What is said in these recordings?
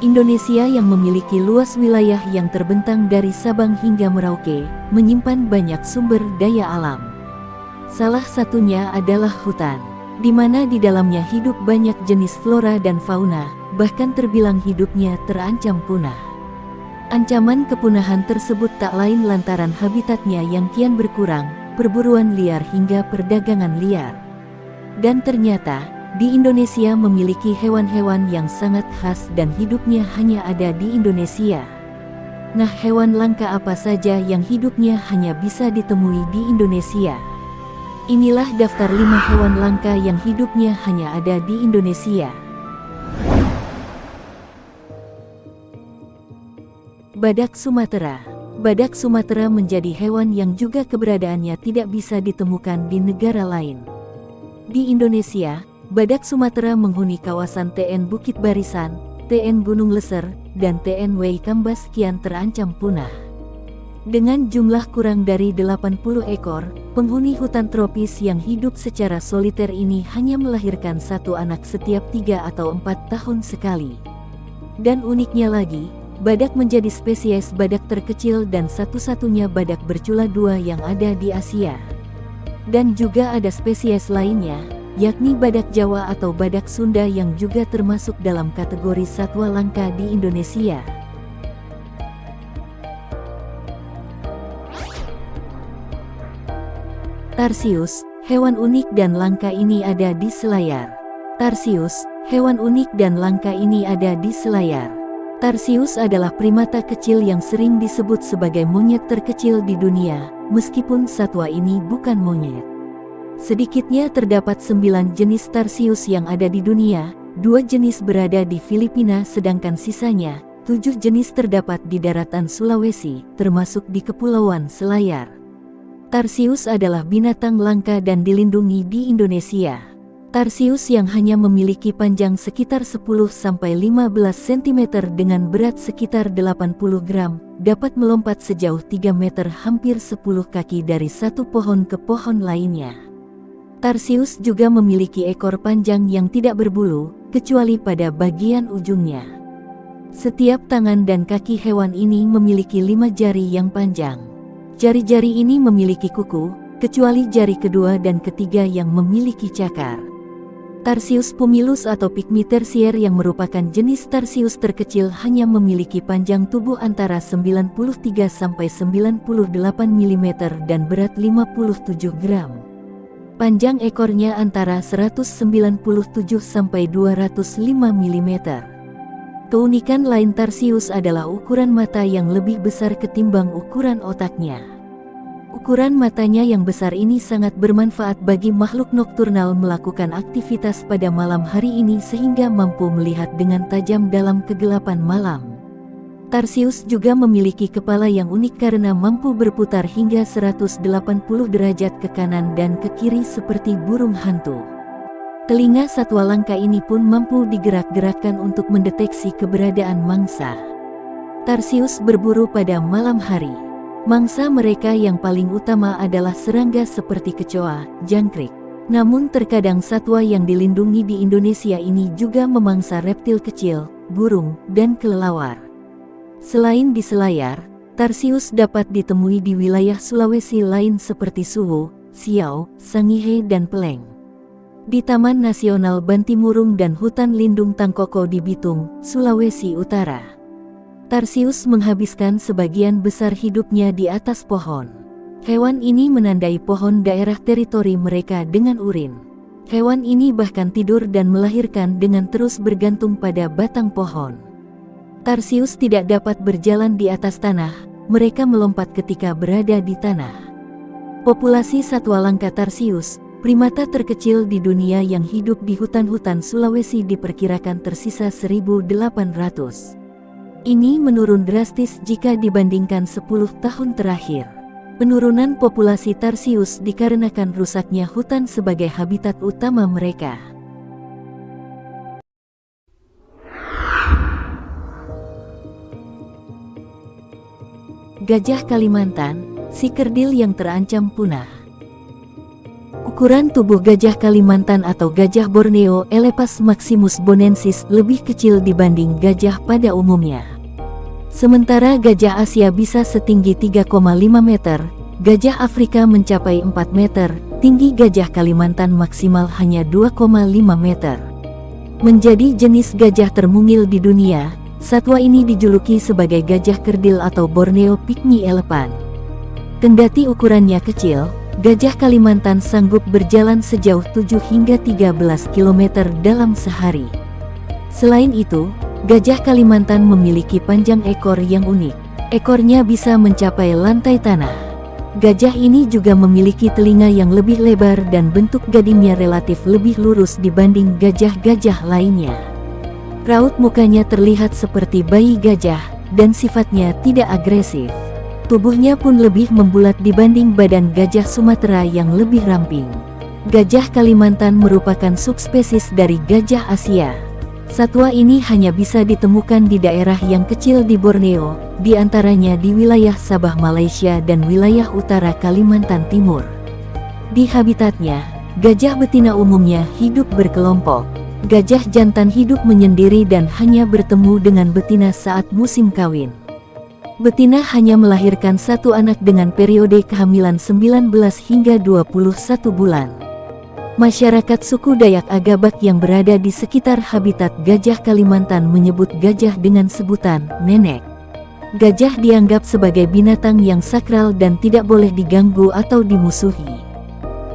Indonesia yang memiliki luas wilayah yang terbentang dari Sabang hingga Merauke, menyimpan banyak sumber daya alam. Salah satunya adalah hutan, di mana di dalamnya hidup banyak jenis flora dan fauna, bahkan terbilang hidupnya terancam punah. Ancaman kepunahan tersebut tak lain lantaran habitatnya yang kian berkurang, perburuan liar hingga perdagangan liar. Dan ternyata, di Indonesia memiliki hewan-hewan yang sangat khas dan hidupnya hanya ada di Indonesia. Nah, hewan langka apa saja yang hidupnya hanya bisa ditemui di Indonesia? Inilah daftar 5 hewan langka yang hidupnya hanya ada di Indonesia. Badak Sumatera. Badak Sumatera menjadi hewan yang juga keberadaannya tidak bisa ditemukan di negara lain. Di Indonesia, badak Sumatera menghuni kawasan TN Bukit Barisan, TN Gunung Leser, dan TN Wai Kambas kian terancam punah. Dengan jumlah kurang dari 80 ekor, penghuni hutan tropis yang hidup secara soliter ini hanya melahirkan satu anak setiap 3 atau 4 tahun sekali. Dan uniknya lagi, badak menjadi spesies badak terkecil dan satu-satunya badak bercula 2 yang ada di Asia. Dan juga ada spesies lainnya, yakni badak Jawa atau badak Sunda yang juga termasuk dalam kategori satwa langka di Indonesia. Tarsius, hewan unik dan langka ini ada di Selayar. Tarsius, hewan unik dan langka ini ada di Selayar. Tarsius adalah primata kecil yang sering disebut sebagai monyet terkecil di dunia, meskipun satwa ini bukan monyet. Sedikitnya terdapat 9 jenis tarsius yang ada di dunia, 2 jenis berada di Filipina sedangkan sisanya, 7 jenis terdapat di daratan Sulawesi, termasuk di Kepulauan Selayar. Tarsius adalah binatang langka dan dilindungi di Indonesia. Tarsius yang hanya memiliki panjang sekitar 10-15 cm dengan berat sekitar 80 gram, dapat melompat sejauh 3 meter hampir 10 kaki dari satu pohon ke pohon lainnya. Tarsius juga memiliki ekor panjang yang tidak berbulu, kecuali pada bagian ujungnya. Setiap tangan dan kaki hewan ini memiliki 5 jari yang panjang. Jari-jari ini memiliki kuku, kecuali jari kedua dan ketiga yang memiliki cakar. Tarsius pumilus atau pygmy tersier yang merupakan jenis tarsius terkecil hanya memiliki panjang tubuh antara 93-98 mm dan berat 57 gram. Panjang ekornya antara 197-205 mm. Keunikan lain tarsius adalah ukuran mata yang lebih besar ketimbang ukuran otaknya. Ukuran matanya yang besar ini sangat bermanfaat bagi makhluk nokturnal melakukan aktivitas pada malam hari ini sehingga mampu melihat dengan tajam dalam kegelapan malam. Tarsius juga memiliki kepala yang unik karena mampu berputar hingga 180 derajat ke kanan dan ke kiri seperti burung hantu. Telinga satwa langka ini pun mampu digerak-gerakkan untuk mendeteksi keberadaan mangsa. Tarsius berburu pada malam hari. Mangsa mereka yang paling utama adalah serangga seperti kecoa, jangkrik. Namun terkadang satwa yang dilindungi di Indonesia ini juga memangsa reptil kecil, burung, dan kelelawar. Selain di Selayar, tarsius dapat ditemui di wilayah Sulawesi lain seperti Suwu, Siau, Sangihe, dan Peleng. Di Taman Nasional Bantimurung dan Hutan Lindung Tangkoko di Bitung, Sulawesi Utara. Tarsius menghabiskan sebagian besar hidupnya di atas pohon. Hewan ini menandai pohon daerah teritori mereka dengan urin. Hewan ini bahkan tidur dan melahirkan dengan terus bergantung pada batang pohon. Tarsius tidak dapat berjalan di atas tanah, mereka melompat ketika berada di tanah. Populasi satwa langka tarsius, primata terkecil di dunia yang hidup di hutan-hutan Sulawesi diperkirakan tersisa 1.800. Ini menurun drastis jika dibandingkan 10 tahun terakhir. Penurunan populasi tarsius dikarenakan rusaknya hutan sebagai habitat utama mereka. Gajah Kalimantan, si kerdil yang terancam punah. Ukuran tubuh gajah Kalimantan atau gajah Borneo Elephas maximus bonensis lebih kecil dibanding gajah pada umumnya. Sementara gajah Asia bisa setinggi 3,5 meter, gajah Afrika mencapai 4 meter, tinggi gajah Kalimantan maksimal hanya 2,5 meter. Menjadi jenis gajah termungil di dunia, satwa ini dijuluki sebagai gajah kerdil atau Borneo Pygmy Elephant. Kendati ukurannya kecil, gajah Kalimantan sanggup berjalan sejauh 7 hingga 13 km dalam sehari. Selain itu, gajah Kalimantan memiliki panjang ekor yang unik. Ekornya bisa mencapai lantai tanah. Gajah ini juga memiliki telinga yang lebih lebar dan bentuk gadingnya relatif lebih lurus dibanding gajah-gajah lainnya. Raut mukanya terlihat seperti bayi gajah, dan sifatnya tidak agresif. Tubuhnya pun lebih membulat dibanding badan gajah Sumatera yang lebih ramping. Gajah Kalimantan merupakan subspesies dari gajah Asia. Satwa ini hanya bisa ditemukan di daerah yang kecil di Borneo, di antaranya di wilayah Sabah Malaysia dan wilayah utara Kalimantan Timur. Di habitatnya, gajah betina umumnya hidup berkelompok. Gajah jantan hidup menyendiri dan hanya bertemu dengan betina saat musim kawin. Betina hanya melahirkan satu anak dengan periode kehamilan 19 hingga 21 bulan. Masyarakat suku Dayak Agabak yang berada di sekitar habitat gajah Kalimantan menyebut gajah dengan sebutan nenek. Gajah dianggap sebagai binatang yang sakral dan tidak boleh diganggu atau dimusuhi.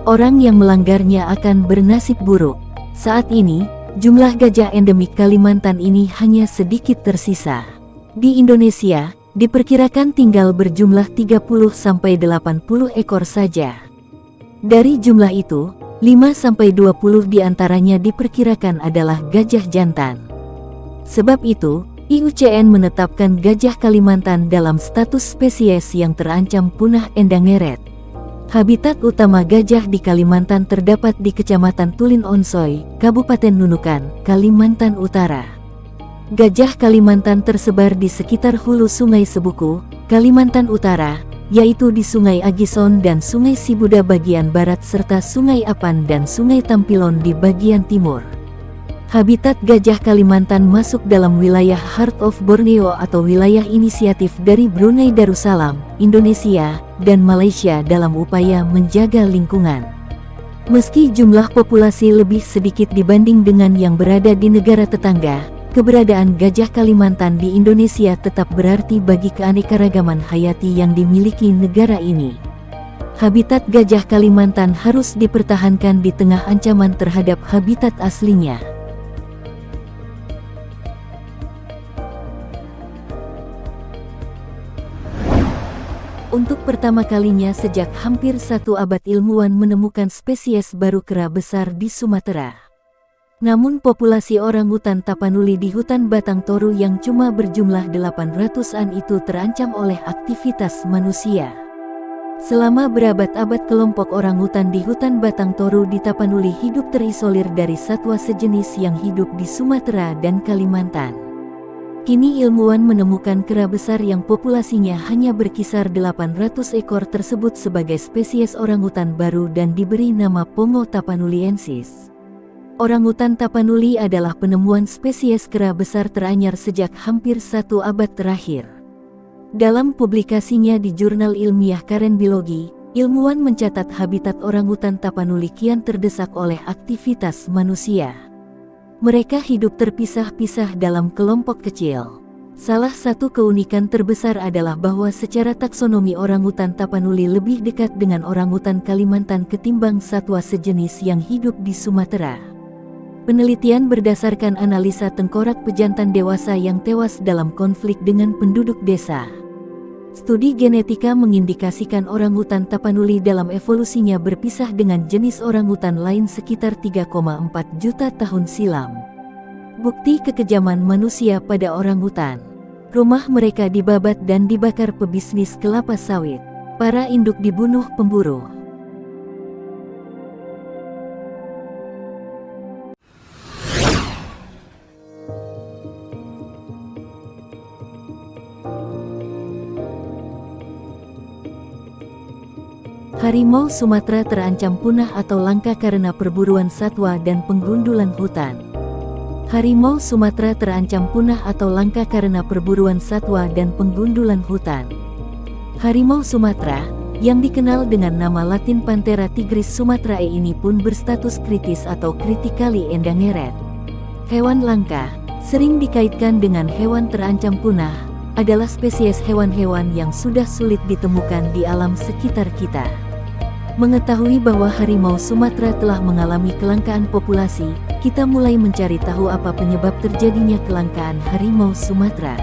Orang yang melanggarnya akan bernasib buruk. Saat ini, jumlah gajah endemik Kalimantan ini hanya sedikit tersisa. Di Indonesia, diperkirakan tinggal berjumlah 30-80 ekor saja. Dari jumlah itu, 5-20 diantaranya diperkirakan adalah gajah jantan. Sebab itu, IUCN menetapkan gajah Kalimantan dalam status spesies yang terancam punah endangeret. Habitat utama gajah di Kalimantan terdapat di Kecamatan Tulin Onsoy, Kabupaten Nunukan, Kalimantan Utara. Gajah Kalimantan tersebar di sekitar hulu Sungai Sebuku, Kalimantan Utara, yaitu di Sungai Agison dan Sungai Sibuda bagian barat serta Sungai Apan dan Sungai Tampilon di bagian timur. Habitat gajah Kalimantan masuk dalam wilayah Heart of Borneo atau wilayah inisiatif dari Brunei Darussalam, Indonesia, dan Malaysia dalam upaya menjaga lingkungan. Meski jumlah populasi lebih sedikit dibanding dengan yang berada di negara tetangga, keberadaan gajah Kalimantan di Indonesia tetap berarti bagi keanekaragaman hayati yang dimiliki negara ini. Habitat gajah Kalimantan harus dipertahankan di tengah ancaman terhadap habitat aslinya. Untuk pertama kalinya sejak hampir 1 abad ilmuwan menemukan spesies baru kera besar di Sumatera. Namun populasi orangutan Tapanuli di hutan Batang Toru yang cuma berjumlah 800-an itu terancam oleh aktivitas manusia. Selama berabad-abad kelompok orangutan di hutan Batang Toru di Tapanuli hidup terisolir dari satwa sejenis yang hidup di Sumatera dan Kalimantan. Kini ilmuwan menemukan kera besar yang populasinya hanya berkisar 800 ekor tersebut sebagai spesies orangutan baru dan diberi nama Pongo tapanuliensis. Orangutan Tapanuli adalah penemuan spesies kera besar teranyar sejak hampir 1 abad terakhir. Dalam publikasinya di jurnal ilmiah Karen Biologi, ilmuwan mencatat habitat orangutan Tapanuli kian terdesak oleh aktivitas manusia. Mereka hidup terpisah-pisah dalam kelompok kecil. Salah satu keunikan terbesar adalah bahwa secara taksonomi orangutan Tapanuli lebih dekat dengan orangutan Kalimantan ketimbang satwa sejenis yang hidup di Sumatera. Penelitian berdasarkan analisa tengkorak pejantan dewasa yang tewas dalam konflik dengan penduduk desa. Studi genetika mengindikasikan orangutan Tapanuli dalam evolusinya berpisah dengan jenis orangutan lain sekitar 3,4 juta tahun silam. Bukti kekejaman manusia pada orangutan. Rumah mereka dibabat dan dibakar pebisnis kelapa sawit. Para induk dibunuh pemburu. Harimau Sumatera terancam punah atau langka karena perburuan satwa dan penggundulan hutan. Harimau Sumatera terancam punah atau langka karena perburuan satwa dan penggundulan hutan. Harimau Sumatera, yang dikenal dengan nama Latin Panthera tigris sumatrae ini pun berstatus kritis atau critically endangered. Hewan langka, sering dikaitkan dengan hewan terancam punah, adalah spesies hewan-hewan yang sudah sulit ditemukan di alam sekitar kita. Mengetahui bahwa harimau Sumatera telah mengalami kelangkaan populasi, kita mulai mencari tahu apa penyebab terjadinya kelangkaan harimau Sumatera.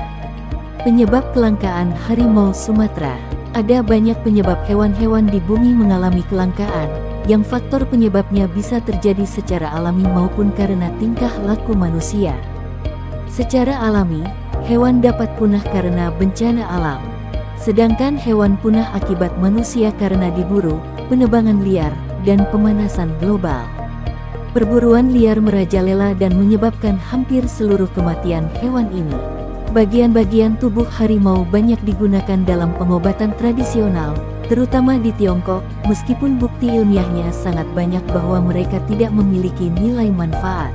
Penyebab kelangkaan harimau Sumatera. Ada banyak penyebab hewan-hewan di bumi mengalami kelangkaan, yang faktor penyebabnya bisa terjadi secara alami maupun karena tingkah laku manusia. Secara alami, hewan dapat punah karena bencana alam. Sedangkan hewan punah akibat manusia karena diburu, penebangan liar, dan pemanasan global. Perburuan liar merajalela dan menyebabkan hampir seluruh kematian hewan ini. Bagian-bagian tubuh harimau banyak digunakan dalam pengobatan tradisional, terutama di Tiongkok, meskipun bukti ilmiahnya sangat banyak bahwa mereka tidak memiliki nilai manfaat.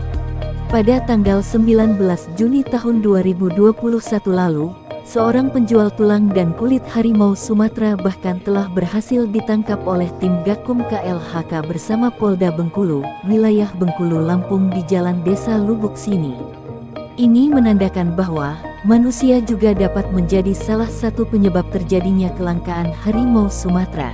Pada tanggal 19 Juni tahun 2021 lalu, seorang penjual tulang dan kulit harimau Sumatera bahkan telah berhasil ditangkap oleh tim Gakum KLHK bersama Polda Bengkulu, wilayah Bengkulu Lampung di Jalan Desa Lubuk Sini. Ini menandakan bahwa manusia juga dapat menjadi salah satu penyebab terjadinya kelangkaan harimau Sumatera.